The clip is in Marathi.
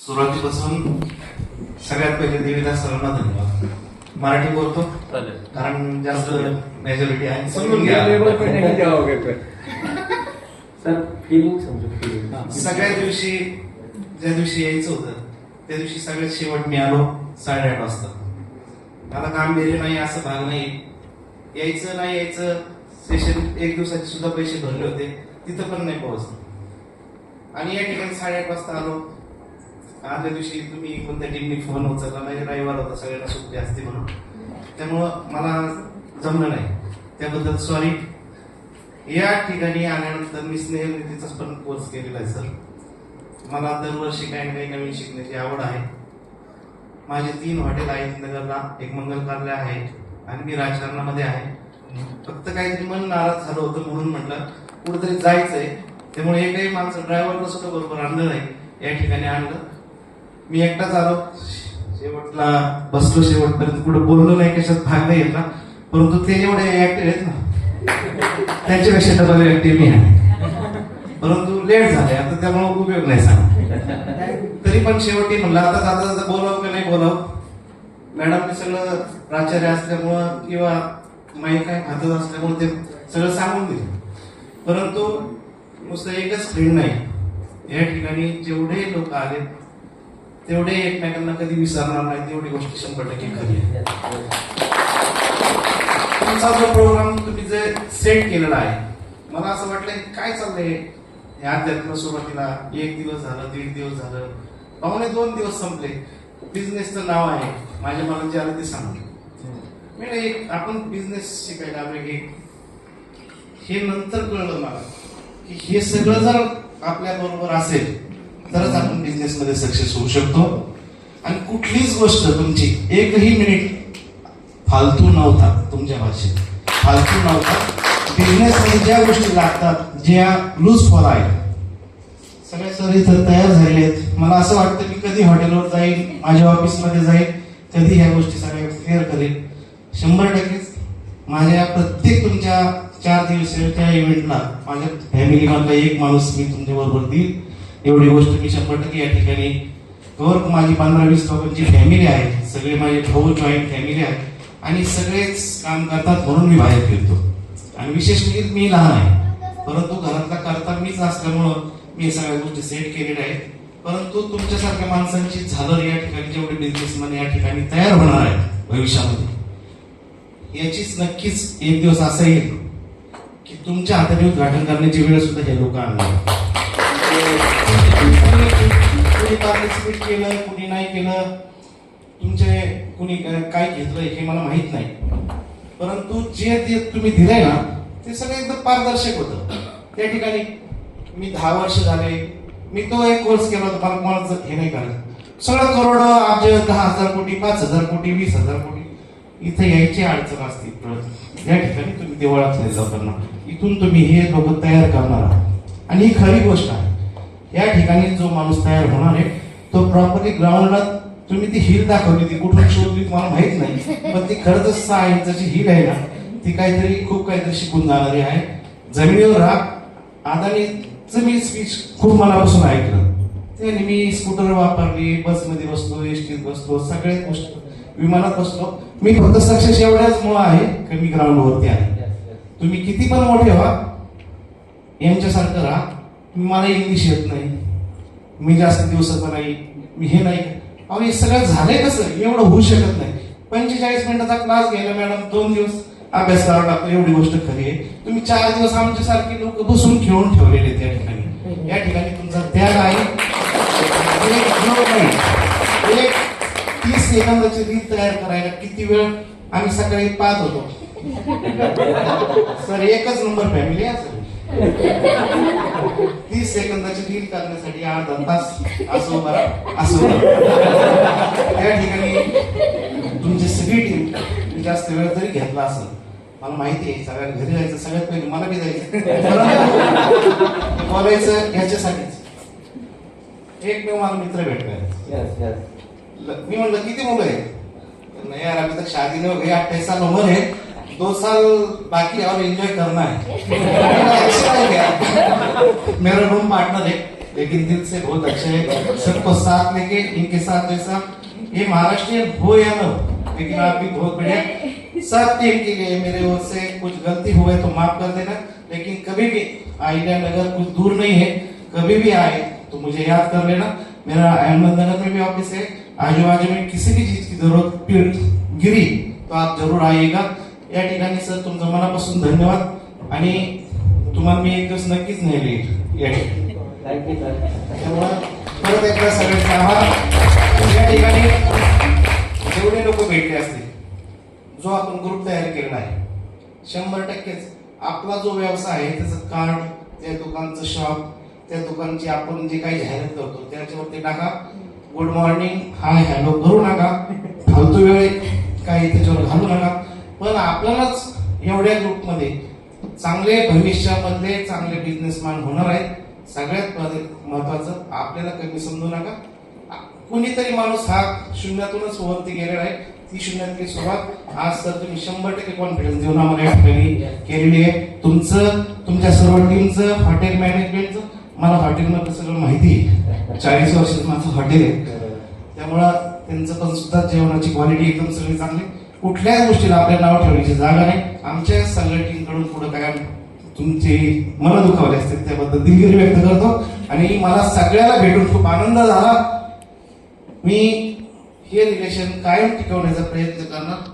सुरुवातीपासून सगळ्यात पहिले देवीदास सरांना धन्यवाद. मराठी बोलतो कारण जास्त मेजॉरिटी आहे. समजून घ्या. सर फिलिंग समजून सगळ्या दिवशी ज्या दिवशी यायचं होतं त्या दिवशी सगळ्यात शेवट मी आलो 8:30 वाजता. मला कामगिरी नाही असं भाग नाही. यायचं नाही यायचं सेशन एक दिवसाचे सुद्धा पैसे भरले होते तिथं पण नाही पोहोचलो. आणि या ठिकाणी 8:30 वाजता आलो. आदल्या दिवशी तुम्ही कोणत्या टीमने फोन उचलला नाही. रविवार होता सगळ्यांना सुट्टी असते म्हणून त्यामुळं मला जमलं नाही त्याबद्दल सॉरी. या ठिकाणी आल्यानंतर मी स्नेहल नीतीचा पण कोर्स केलेला आहे सर. मला दरवर्षी काही ना काही नवीन शिकण्याची आवड आहे. माझे 3 हॉटेल आहेत नगरला, एक मंगल कार्यालय आहे आणि मी राजकारणामध्ये आहे. फक्त काहीतरी मन नाराज झालं होतं म्हणून म्हटलं कुठेतरी जायचंय. त्यामुळे एकही माणसं ड्रायव्हरला सुद्धा बरोबर आणलं नाही. या ठिकाणी आणलं. मी एकटाच आलो. शेवटला बसलो. शेवटपर्यंत कुठं बोललो नाही, कशात भाग नाही घेतला. परंतु ते जेवढे ऍक्टिव्ह आहेत ना त्यांच्यापेक्षा डबल ऍक्टिव्ह मी आहे. परंतु लेट झाले आता त्यामुळे उपयोग नाही सांग. तरी पण शेवटी म्हणलं आता जाता जाता बोलावं का नाही बोलावं. मॅडमने सगळं प्राचार्य असल्यामुळं किंवा माहीत काय खातच असल्यामुळे ते सगळं सांगून दिलं. परंतु नुसतं एकच फ्रेंड नाही. या ठिकाणी जेवढे लोक आले तेवढे एकमेकांना कधी विसरणार नाही. तेवढी गोष्ट 100% खरी आहे. तुमचा जो प्रोग्राम तुम्ही जे सेट केलेला आहे मला असं वाटलं काय चाललंय हे अध्यात्म. सुरुवातीला 1 दिवस झालं, 1.5 दिवस झालं, पावणे 2 दिवस संपले. बिझनेसचं नाव आहे माझ्या मनात जे आलं ते सांगतो. मी आपण बिझनेस शिकायला आलोय की हे नंतर कळलं मला की हे सगळं जर आपल्या बरोबर असेल तरच आपण बिझनेस मध्ये सक्सेस होऊ शकतो. आणि कुठलीच गोष्ट तुमची एकही मिनिट फालतू नव्हता. तुमच्या भाषेत फालतू नव्हता. बिझनेस मध्ये ज्या गोष्टी लागतात, ज्या लूज फॉल आहेत, सगळे सर इथं तयार झालेले आहेत. मला असं वाटतं की कधी हॉटेलवर जाईल, माझ्या ऑफिसमध्ये जाईल, कधी ह्या गोष्टी सगळ्या क्लिअर करेल. 100%. माझ्या प्रत्येक तुमच्या 4 दिवसाच्या इव्हेंटला माझ्या फॅमिली मधला एक माणूस मी तुमच्या बरोबर देईल. एवढी गोष्ट मी 100% या ठिकाणी कवर. माझी 15-20 लोकांची फॅमिली आहे. सगळे माझे भाऊ जॉईंट फॅमिली आहे आणि सगळेच काम करतात म्हणून मी बाहेर फिरतो. आणि विशेष म्हणजे मी लहान आहे परंतु घरातला करता मीच असल्यामुळं मी सगळ्या गोष्टी सेट केलेल्या आहेत. परंतु तुमच्यासारख्या माणसांची झालर या ठिकाणी जेवढे बिझनेसमॅन या ठिकाणी तयार होणार आहेत भविष्यामध्ये याचीच नक्कीच एक दिवस असं येईल की तुमच्या हाताने उद्घाटन करण्याची वेळ सुद्धा हे लोक आणणार. कुणी पार्टिसिपेट केलं, कुणी नाही केलं, तुमचे कुणी काय घेतलं हे मला माहित नाही. परंतु जे ते तुम्ही दिलंय ना ते सगळं एकदम पारदर्शक होतं. त्या ठिकाणी मी 10 वर्ष झाले. मी तो एक कोर्स केला होता. मला कोणाचं हे नाही करायचं. सगळं करोड अब्ज 10,000 कोटी 5,000 कोटी 20,000 कोटी इथे यायची अडचण असते. या ठिकाणी तुम्ही ते ओळखले लोकांना. इथून तुम्ही हे लोक तयार करणार आहात आणि ही खरी गोष्ट आहे. या ठिकाणी जो माणूस तयार होणार आहे तो प्रॉपरली ग्राउंडला तुम्ही ती हिल दाखवली. ती कुठून शोधली तुम्हाला माहित नाही पण ती खरं तर 6 इंचाची हिल आहे ना ती काहीतरी खूप काहीतरी शिकून जाणारी आहे. जमिनीवर राग अदानीचं मी स्पीच खूप मनापासून ऐकलं. त्याने मी स्कूटर वापरली, बसमध्ये बसलो, एसटीत बसलो, सगळ्याच गोष्टी, विमानात बसलो. मी फक्त सक्सेस एवढ्याच मुळे आहे की मी ग्राउंडवरती आहे. तुम्ही किती पण मोठे व्हा यांच्यासारखं राहा. मला इंग्लिश येत नाही, मी जास्त दिवसाचं नाही, मी हे नाही. अहो हे सगळं झालंय कसं? एवढं होऊ शकत नाही. 45 मिनिटाचा क्लास घ्यायला मॅडम 2 दिवस अभ्यास करावा लागतो. एवढी गोष्ट खरी आहे. तुम्ही 4 दिवस आमच्यासारखे लोक बसून खेळून ठेवलेले त्या ठिकाणी. या ठिकाणी तुमचा त्याग आहे. एक 30 सेकंदाची रील तयार करायला किती वेळ आम्ही सकाळी पाहत होतो. सर एकच नंबर फॅमिली आहे. 30 सेकंदाची रील करण्यासाठी अर्धा तास असं असं. त्या ठिकाणी तुमची सगळी टीम जास्त वेळ जरी घेतला असेल मला माहिती आहे. सगळ्या घरी जायचं, सगळ्यात पहिले मला बी जायचं बोलायचं याच्यासाठीच. एक मला मित्र भेटला. मी म्हणलं किती मुलं आहे? नाही यार अभी तक शादी नहीं हो गई, 28 साल उम्र है, 2 साल बाकी और एंजॉय करना है. मेरा रूम पार्टनर है लेकिन दिल से बहुत अच्छे हैं, सबको साथ लेके इनके साथ जैसा ये महाराष्ट्रियन हो या न हो, लेकिन आप भी बहुत बढ़िया। सब टीम के लिए मेरे ओर से कुछ गलती हुए तो माफ कर देना, लेकिन कभी भी आईलैंड अगर कुछ दूर नहीं है, कभी भी आए तो मुझे याद कर लेना। मेरा अहमदनगर में भी ऑफिस है, आजू बाजू में किसी भी चीज की जरूरत गिरी तो आप जरूर आइएगा। या ठिकाणी सर तुमचं मनापासून धन्यवाद आणि तुम्हाला मी एक दिवस नक्कीच नेले या ठिकाणी। Thank you sir. त्यामुळं परत एकदा सगळ्यांचे आभार। या ठिकाणी जेवढे लोक भेटले असतील, जो आपण ग्रुप तयार केलेला आहे, 100%च आपला जो व्यवसाय आहे त्याचं कार्ड, त्या दुकानचं शॉप, त्या दुकानची आपण जे काही जाहिरात करतो त्याच्यावरती टाका। गुड मॉर्निंग, हाय, हॅलो करू नका, फालतू वेळ काही त्याच्यावर घालू नका। पण आपल्यालाच एवढ्या ग्रुपमध्ये चांगले भविष्यामधले चांगले बिझनेसमॅन होणार आहेत। सगळ्यात महत्वाचं, आपल्याला कमी समजू नका। कुणीतरी माणूस हा शून्यातूनच वरती गेलेला आहे, ती शून्यातली सुरुवात आज तर तुम्ही 100% कॉन्फिडन्स देऊन आम्हाला या ठिकाणी केलेली आहे। तुमच्या सर्व टीमचं, हॉटेल मॅनेजमेंटचं, मला हॉटेलमध्ये सगळं माहिती आहे, 40 वर्षाचं माझं हॉटेल आहे, त्यामुळं त्यांचं पण सुद्धा जेवणाची क्वालिटी एकदम सगळी चांगली। कुठल्याच गोष्टीला आपल्या नाव ठेवण्याची जागा नाही। आमच्या सगळ्या टीमकडून पुढे काय तुमची मन दुखावली असतील त्याबद्दल दिलगिरी व्यक्त करतो आणि मला सगळ्याला भेटून खूप आनंद झाला। मी हे रिलेशन कायम टिकवण्याचा प्रयत्न करणार।